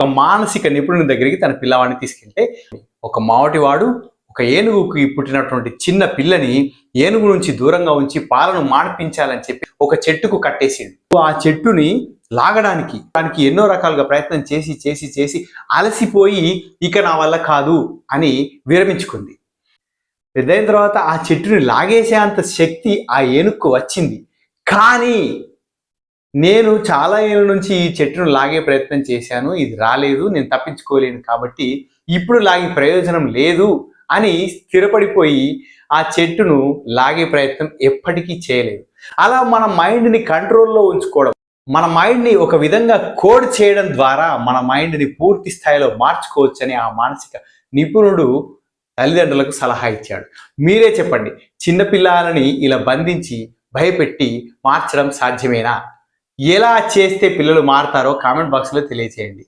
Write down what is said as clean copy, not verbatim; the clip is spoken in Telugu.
ఒక మానసిక నిపుణుని దగ్గరికి తన పిల్లవాడిని తీసుకెళ్తే ఒక మావటివాడు ఒక ఏనుగుకి పుట్టినటువంటి చిన్న పిల్లని ఏనుగు నుంచి దూరంగా ఉంచి పాలను మాన్పించాలని చెప్పి ఒక చెట్టుకు కట్టేసిండు. ఆ చెట్టుని లాగడానికి దానికి ఎన్నో రకాలుగా ప్రయత్నం చేసి చేసి చేసి అలసిపోయి ఇక నా వల్ల కాదు అని విరమించుకుంది. పెద్దయిన తర్వాత ఆ చెట్టుని లాగేసేంత శక్తి ఆ ఏనుగుకు వచ్చింది. కానీ నేను చాలా ఏళ్ళ నుంచి ఈ చెట్టును లాగే ప్రయత్నం చేశాను, ఇది రాలేదు, నేను తప్పించుకోలేను, కాబట్టి ఇప్పుడు లాగే ప్రయోజనం లేదు అని స్థిరపడిపోయి ఆ చెట్టును లాగే ప్రయత్నం ఎప్పటికీ చేయలేదు. అలా మన మైండ్ని కంట్రోల్లో ఉంచుకోవడం, మన మైండ్ని ఒక విధంగా కోడ్ చేయడం ద్వారా మన మైండ్ని పూర్తి స్థాయిలో మార్చుకోవచ్చని ఆ మానసిక నిపుణుడు తల్లిదండ్రులకు సలహా ఇచ్చాడు. మీరే చెప్పండి, చిన్నపిల్లలని ఇలా బంధించి భయపెట్టి మార్చడం సాధ్యమేనా? ఎలా చేస్తే పిల్లలు మారతారో కామెంట్ బాక్స్లో తెలియజేయండి.